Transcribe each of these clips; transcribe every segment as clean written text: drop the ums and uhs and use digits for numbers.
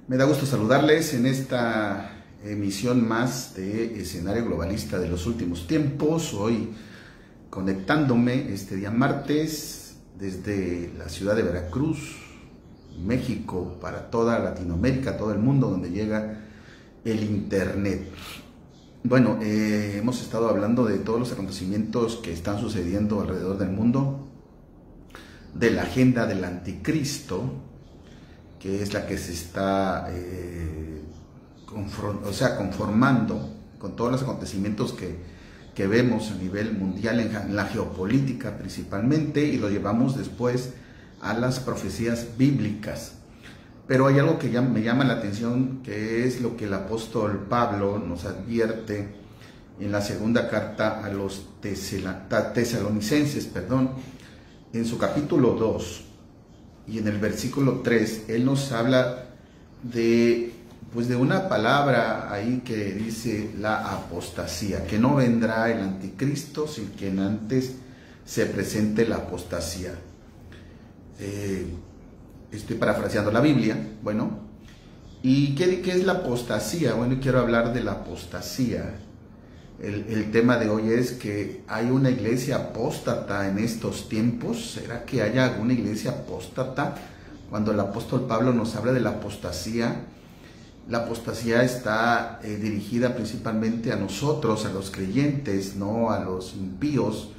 Me da gusto saludarles en esta emisión más de Escenario Globalista de los Últimos Tiempos. Hoy conectándome este día martes desde la ciudad de Veracruz, México, para toda Latinoamérica, todo el mundo donde llega el Internet. Bueno, hemos estado hablando de todos los acontecimientos que están sucediendo alrededor del mundo, de la agenda del anticristo, que es la que se está conformando con todos los acontecimientos que vemos a nivel mundial en la geopolítica principalmente, y lo llevamos después a las profecías bíblicas. Pero hay algo que me llama la atención, que es lo que el apóstol Pablo nos advierte en la segunda carta a los tesalonicenses, en su capítulo 2 y en el versículo 3, él nos habla de una palabra ahí que dice la apostasía, que no vendrá el anticristo sin que antes se presente la apostasía. Estoy parafraseando la Biblia, bueno. ¿Y qué es la apostasía? Bueno, quiero hablar de la apostasía. El tema de hoy es que hay una iglesia apóstata en estos tiempos. ¿Será que haya alguna iglesia apóstata? Cuando el apóstol Pablo nos habla de la apostasía está dirigida principalmente a nosotros, a los creyentes, no a los impíos,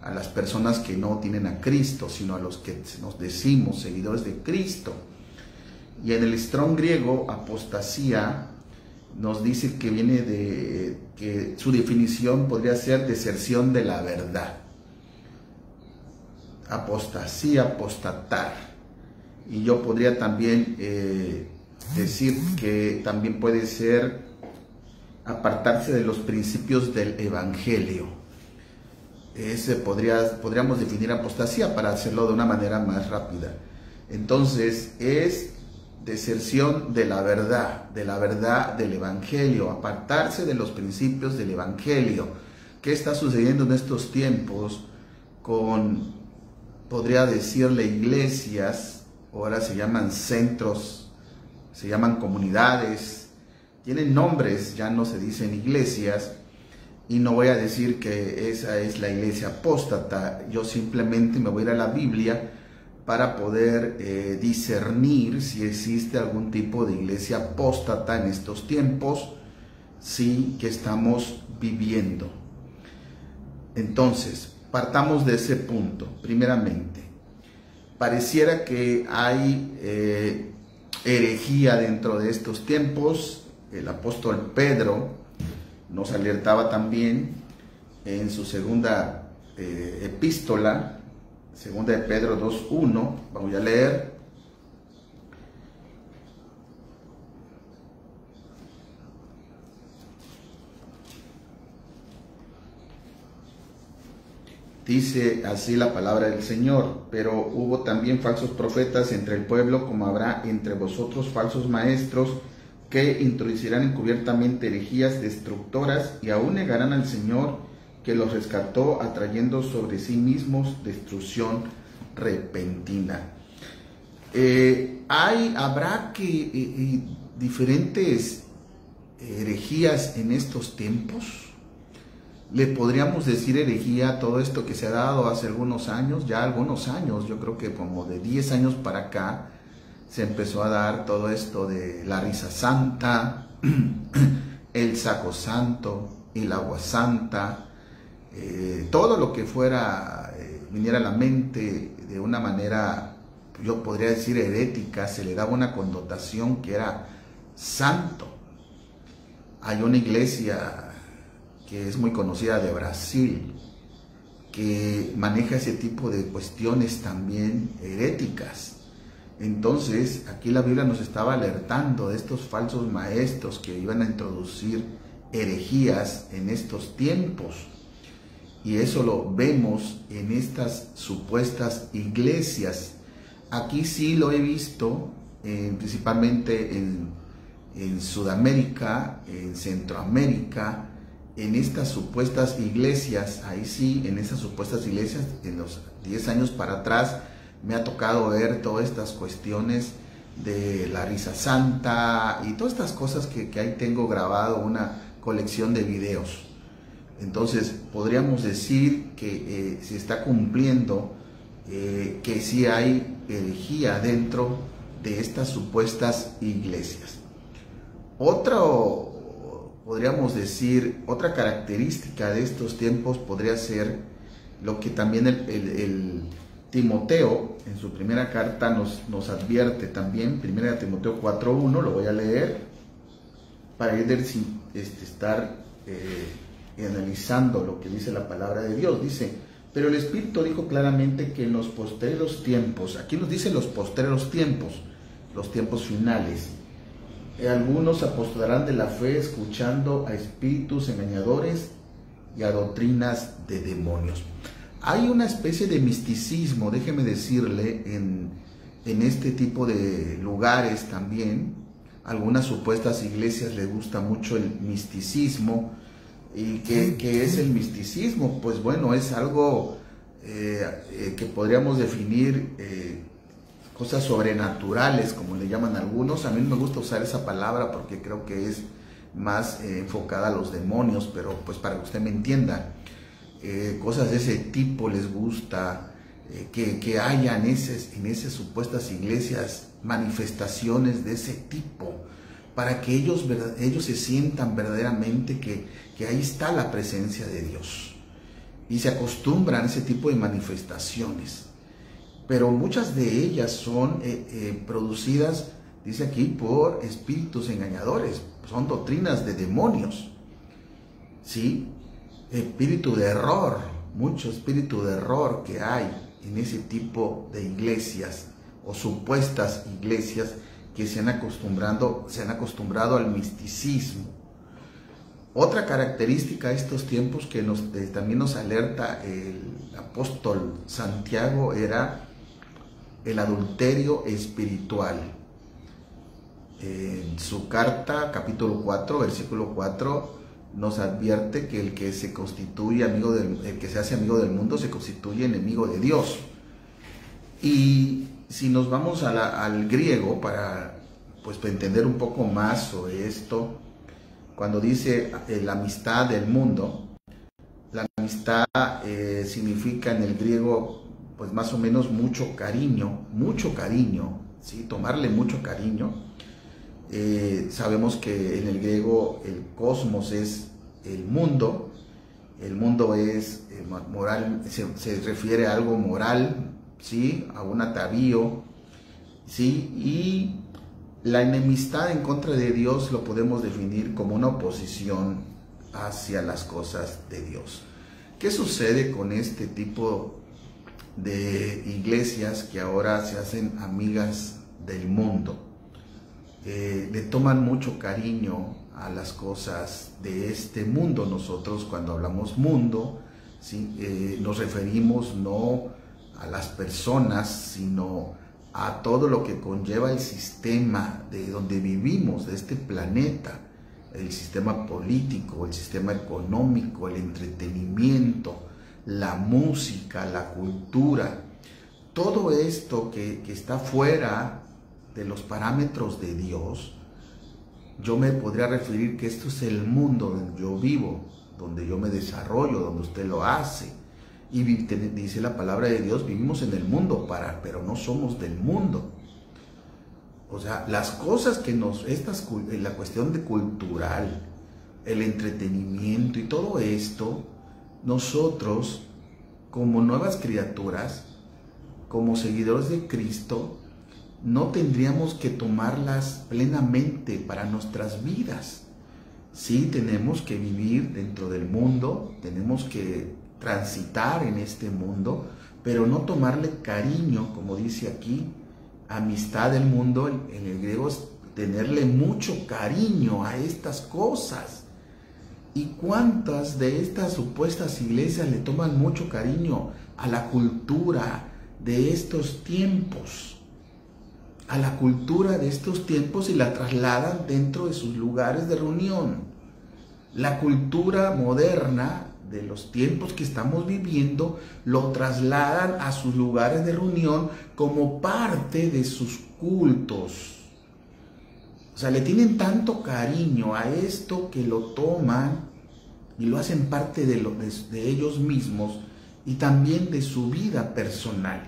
a las personas que no tienen a Cristo, sino a los que nos decimos seguidores de Cristo. Y en el Strong griego, apostasía nos dice que viene que su definición podría ser deserción de la verdad. Apostasía, apostatar. Y yo podría también decir que también puede ser apartarse de los principios del evangelio. Podríamos definir apostasía para hacerlo de una manera más rápida. Entonces es deserción de la verdad del evangelio, apartarse de los principios del evangelio. ¿Qué está sucediendo en estos tiempos con, podría decirle, iglesias? Ahora se llaman centros, se llaman comunidades, tienen nombres, ya no se dicen iglesias. Y no voy a decir que esa es la iglesia apóstata, yo simplemente me voy a ir a la Biblia para poder discernir si existe algún tipo de iglesia apóstata en estos tiempos, sí, que estamos viviendo. Entonces, partamos de ese punto. Primeramente, pareciera que hay herejía dentro de estos tiempos. El apóstol Pedro nos alertaba también en su segunda epístola, segunda de Pedro 2:1, vamos a leer. Dice así la palabra del Señor: pero hubo también falsos profetas entre el pueblo, como habrá entre vosotros falsos maestros, que introducirán encubiertamente herejías destructoras, y aún negarán al Señor que los rescató, atrayendo sobre sí mismos destrucción repentina. Habrá diferentes herejías en estos tiempos. Le podríamos decir herejía a todo esto que se ha dado hace algunos años, yo creo que como de 10 años para acá, se empezó a dar todo esto de la risa santa, el saco santo, el agua santa, todo lo que viniera a la mente de una manera, yo podría decir herética, se le daba una connotación que era santo. Hay una iglesia que es muy conocida de Brasil, que maneja ese tipo de cuestiones también heréticas. Entonces, aquí la Biblia nos estaba alertando de estos falsos maestros que iban a introducir herejías en estos tiempos. Y eso lo vemos en estas supuestas iglesias. Aquí sí lo he visto, principalmente en Sudamérica, en Centroamérica, en estas supuestas iglesias. Ahí sí, en esas supuestas iglesias, en los 10 años para atrás, me ha tocado ver todas estas cuestiones de la risa santa y todas estas cosas que ahí tengo grabado, una colección de videos. Entonces podríamos decir que se está cumpliendo, que sí hay herejía dentro de estas supuestas iglesias. Podríamos decir, otra característica de estos tiempos podría ser lo que también el Timoteo en su primera carta nos advierte también, primera de Timoteo 4:1, lo voy a leer para ir sin estar analizando lo que dice la palabra de Dios. Dice: pero el Espíritu dijo claramente que en los postreros tiempos, aquí nos dice los postreros tiempos, los tiempos finales, algunos apostatarán de la fe escuchando a espíritus engañadores y a doctrinas de demonios. Hay una especie de misticismo, déjeme decirle, en este tipo de lugares también. Algunas supuestas iglesias les gusta mucho el misticismo. ¿Y qué es el misticismo? Pues bueno, es algo que podríamos definir cosas sobrenaturales, como le llaman algunos. A mí no me gusta usar esa palabra porque creo que es más enfocada a los demonios, pero pues para que usted me entienda, cosas de ese tipo les gusta, que haya en esas supuestas iglesias manifestaciones de ese tipo, para que ellos se sientan verdaderamente que ahí está la presencia de Dios, y se acostumbran a ese tipo de manifestaciones. Pero muchas de ellas son producidas, dice aquí, por espíritus engañadores, son doctrinas de demonios, ¿sí? Espíritu de error, mucho espíritu de error que hay en ese tipo de iglesias o supuestas iglesias que se han acostumbrado al misticismo. Otra característica de estos tiempos que también nos alerta el apóstol Santiago era el adulterio espiritual. En su carta, capítulo 4, versículo 4, nos advierte que el que se hace amigo del mundo se constituye enemigo de Dios. Y si nos vamos al griego para entender un poco más sobre esto, cuando dice la amistad del mundo, la amistad significa en el griego pues más o menos mucho cariño, ¿sí? Tomarle mucho cariño. Sabemos que en el griego el cosmos es el mundo es moral, se refiere a algo moral, ¿sí? A un atavío, ¿sí? Y la enemistad en contra de Dios lo podemos definir como una oposición hacia las cosas de Dios. ¿Qué sucede con este tipo de iglesias que ahora se hacen amigas del mundo? Le toman mucho cariño a las cosas de este mundo. Nosotros cuando hablamos mundo, ¿sí? Nos referimos no a las personas, sino a todo lo que conlleva el sistema de donde vivimos, de este planeta, el sistema político, el sistema económico, el entretenimiento, la música, la cultura, todo esto que está fuera de los parámetros de Dios. Yo me podría referir que esto es el mundo donde yo vivo, donde yo me desarrollo, donde usted lo hace. Y dice la palabra de Dios, vivimos en el mundo, pero no somos del mundo. O sea, las cosas que la cuestión de cultural, el entretenimiento y todo esto, nosotros, como nuevas criaturas, como seguidores de Cristo, no tendríamos que tomarlas plenamente para nuestras vidas. Sí, tenemos que vivir dentro del mundo, tenemos que transitar en este mundo, pero no tomarle cariño, como dice aquí, amistad del mundo, en el griego es tenerle mucho cariño a estas cosas. ¿Y cuántas de estas supuestas iglesias le toman mucho cariño a la cultura de estos tiempos? A la cultura de estos tiempos y la trasladan dentro de sus lugares de reunión. La cultura moderna de los tiempos que estamos viviendo lo trasladan a sus lugares de reunión como parte de sus cultos. O sea, le tienen tanto cariño a esto que lo toman y lo hacen parte de ellos mismos y también de su vida personal.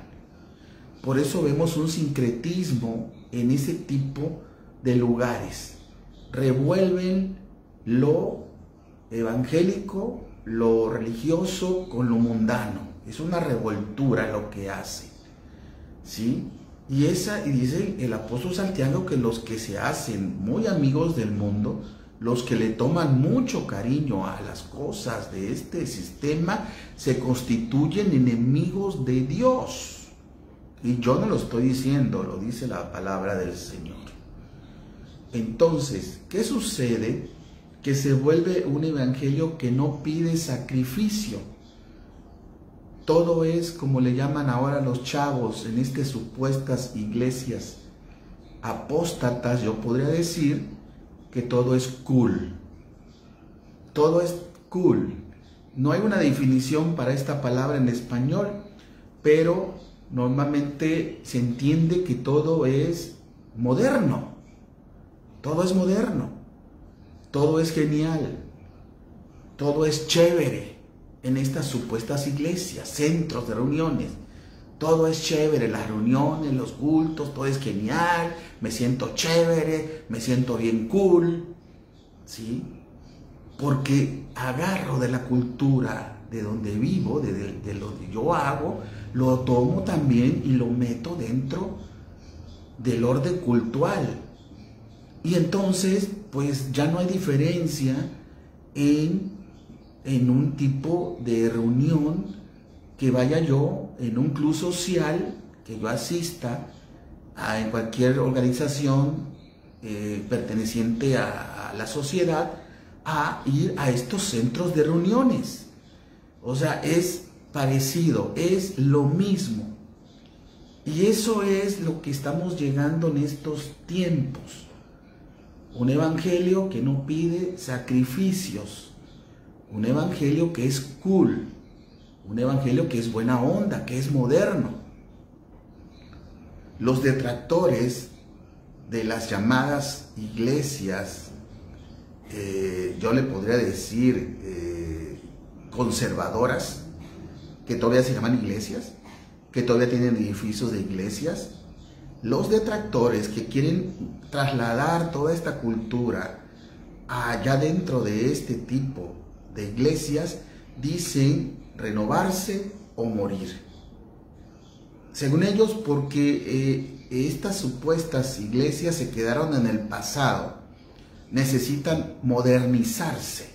Por eso vemos un sincretismo en ese tipo de lugares. Revuelven lo evangélico, lo religioso con lo mundano. Es una revoltura lo que hace, ¿sí? Y dice el apóstol Santiago que los que se hacen muy amigos del mundo, los que le toman mucho cariño a las cosas de este sistema, se constituyen enemigos de Dios. Y yo no lo estoy diciendo, lo dice la palabra del Señor. Entonces, ¿qué sucede? Que se vuelve un evangelio que no pide sacrificio. Todo es, como le llaman ahora los chavos en estas supuestas iglesias apóstatas, yo podría decir que todo es cool. Todo es cool. No hay una definición para esta palabra en español, pero normalmente se entiende que todo es moderno. Todo es moderno. Todo es genial. Todo es chévere en estas supuestas iglesias, centros de reuniones. Todo es chévere, las reuniones, los cultos, todo es genial, me siento chévere, me siento bien cool, ¿sí? Porque agarro de la cultura de donde vivo, de lo que yo hago, lo tomo también y lo meto dentro del orden cultural. Y entonces, pues ya no hay diferencia en un tipo de reunión que vaya yo, en un club social, que yo asista en cualquier organización perteneciente a la sociedad, a ir a estos centros de reuniones. O sea, es parecido, es lo mismo. Y eso es lo que estamos llegando en estos tiempos. Un evangelio que no pide sacrificios. Un evangelio que es cool. Un evangelio que es buena onda, que es moderno. Los detractores de las llamadas iglesias, yo le podría decir conservadoras, que todavía se llaman iglesias, que todavía tienen edificios de iglesias. Los detractores que quieren trasladar toda esta cultura allá dentro de este tipo de iglesias, dicen renovarse o morir. Según ellos, porque estas supuestas iglesias se quedaron en el pasado, necesitan modernizarse,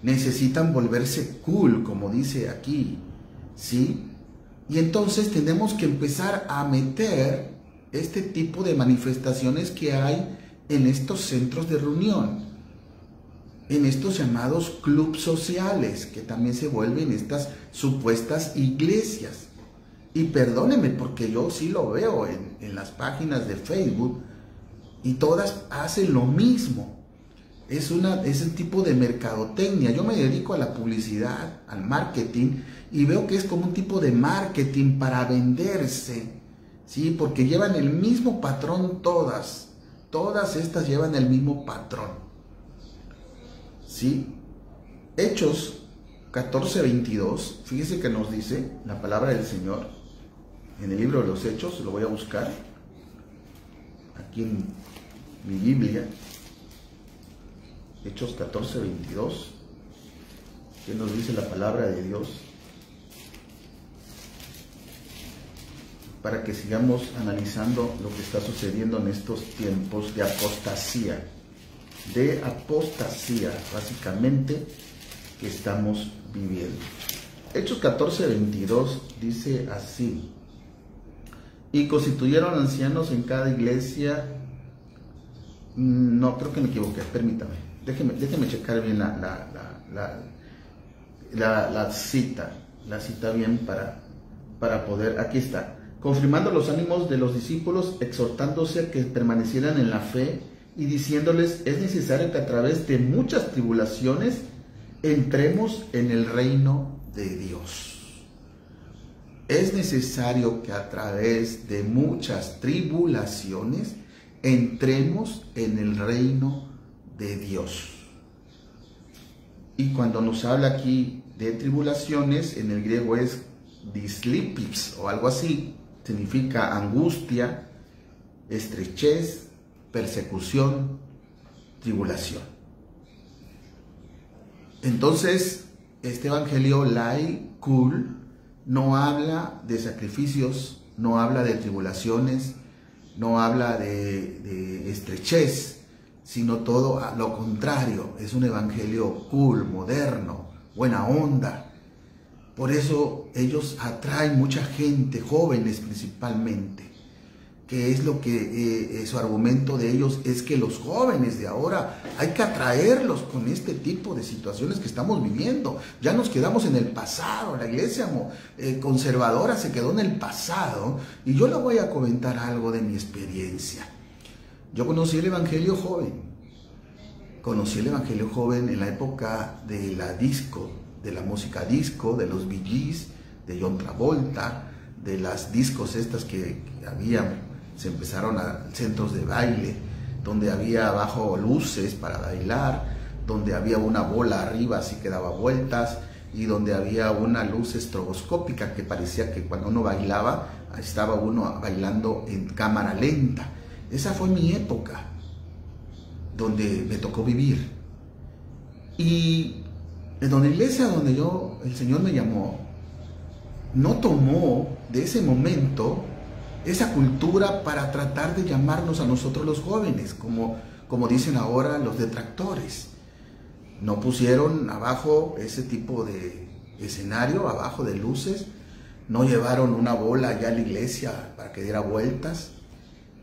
necesitan volverse cool, como dice aquí, ¿sí? Y entonces tenemos que empezar a meter este tipo de manifestaciones que hay en estos centros de reunión, en estos llamados clubes sociales, que también se vuelven estas supuestas iglesias. Y perdónenme, porque yo sí lo veo en las páginas de Facebook, y todas hacen lo mismo. Es un tipo de mercadotecnia. Yo me dedico a la publicidad, al marketing, y veo que es como un tipo de marketing para venderse, ¿sí? Porque llevan el mismo patrón todas. Todas estas llevan el mismo patrón, ¿sí? Hechos 14:22, fíjese que nos dice la palabra del Señor en el libro de los Hechos. Lo voy a buscar aquí en mi Biblia. Hechos 14:22, que nos dice la palabra de Dios, para que sigamos analizando lo que está sucediendo en estos tiempos de apostasía. De apostasía, básicamente, que estamos viviendo. Hechos 14:22 dice así: y constituyeron ancianos en cada iglesia. No, creo que me equivoqué, permítame. Déjeme checar bien la cita bien para poder. Aquí está: confirmando los ánimos de los discípulos, exhortándose a que permanecieran en la fe y diciéndoles: es necesario que a través de muchas tribulaciones entremos en el reino de Dios. es necesario que a través de muchas tribulaciones entremos en el reino de Dios. Y cuando nos habla aquí de tribulaciones, en el griego es dislipis o algo así, significa angustia, estrechez, persecución, tribulación. Entonces, este evangelio Lai Kul no habla de sacrificios, no habla de tribulaciones, no habla de estrechez, sino todo a lo contrario. Es un evangelio cool, moderno, buena onda. Por eso ellos atraen mucha gente, jóvenes principalmente, que es lo que su argumento de ellos es que los jóvenes de ahora hay que atraerlos con este tipo de situaciones que estamos viviendo. Ya nos quedamos en el pasado, la iglesia conservadora se quedó en el pasado, y yo le voy a comentar algo de mi experiencia. Yo conocí el evangelio joven, en la época de la disco, de la música disco, de los Bee Gees, de John Travolta, de las discos estas que había, se empezaron a centros de baile, donde había abajo luces para bailar, donde había una bola arriba así que daba vueltas, y donde había una luz estroboscópica que parecía que cuando uno bailaba, estaba uno bailando en cámara lenta. Esa fue mi época, donde me tocó vivir. Y en la iglesia donde el Señor me llamó, no tomó de ese momento esa cultura para tratar de llamarnos a nosotros los jóvenes, como dicen ahora los detractores. No pusieron abajo ese tipo de escenario, abajo de luces, no llevaron una bola allá a la iglesia para que diera vueltas,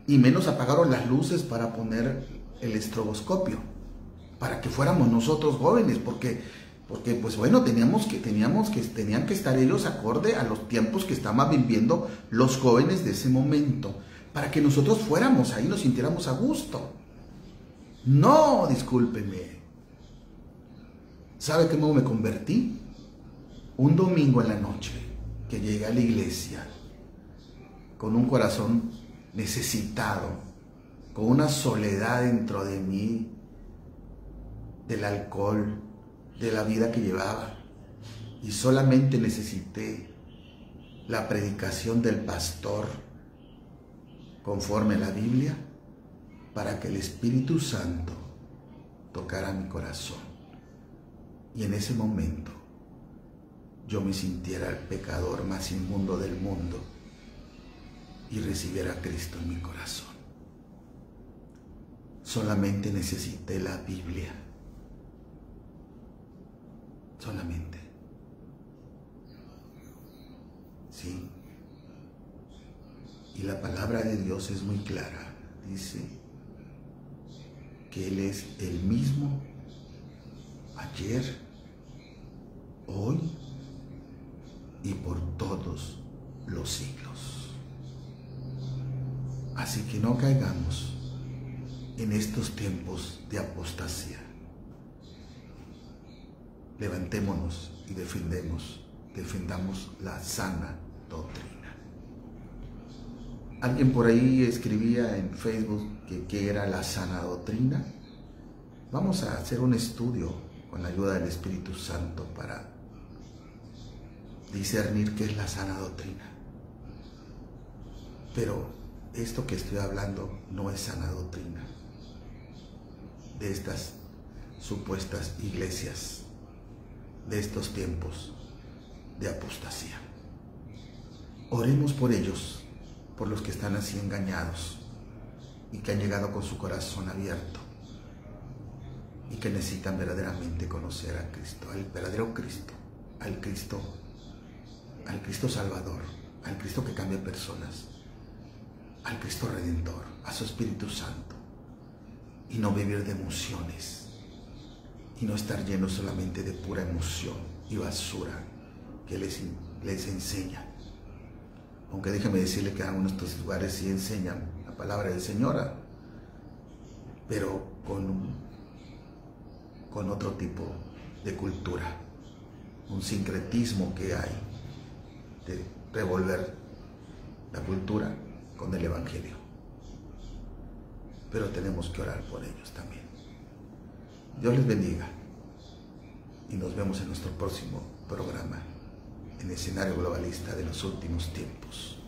y menos apagaron las luces para poner el estroboscopio, para que fuéramos nosotros jóvenes, porque pues bueno, tenían que estar ellos acorde a los tiempos que estaban viviendo los jóvenes de ese momento, para que nosotros fuéramos ahí, nos sintiéramos a gusto. No, discúlpeme. ¿Sabe cómo me convertí? Un domingo en la noche que llegué a la iglesia con un corazón necesitado, con una soledad dentro de mí, del alcohol, de la vida que llevaba, y solamente necesité la predicación del pastor conforme a la Biblia para que el Espíritu Santo tocara mi corazón, y en ese momento yo me sintiera el pecador más inmundo del mundo y recibiera a Cristo en mi corazón. Solamente necesité la Biblia. Solamente. Sí. Y la palabra de Dios es muy clara. Dice que Él es el mismo ayer, hoy y por todos los siglos. Así que no caigamos en estos tiempos de apostasía. Levantémonos y defendamos la sana doctrina. Alguien por ahí escribía en Facebook que qué era la sana doctrina. Vamos a hacer un estudio con la ayuda del Espíritu Santo para discernir qué es la sana doctrina. Pero esto que estoy hablando no es sana doctrina de estas supuestas iglesias de estos tiempos de apostasía. Oremos por ellos, por los que están así engañados y que han llegado con su corazón abierto y que necesitan verdaderamente conocer a Cristo, al verdadero Cristo, al Cristo Salvador, al Cristo que cambia personas, al Cristo Redentor, a su Espíritu Santo, y no vivir de emociones y no estar llenos solamente de pura emoción y basura que les enseña. Aunque déjeme decirle que en algunos de estos lugares sí enseñan la palabra del Señor, pero con otro tipo de cultura, un sincretismo que hay revolver la cultura con el Evangelio. Pero tenemos que orar por ellos también. Dios les bendiga y nos vemos en nuestro próximo programa en Escenario Globalista de los Últimos Tiempos.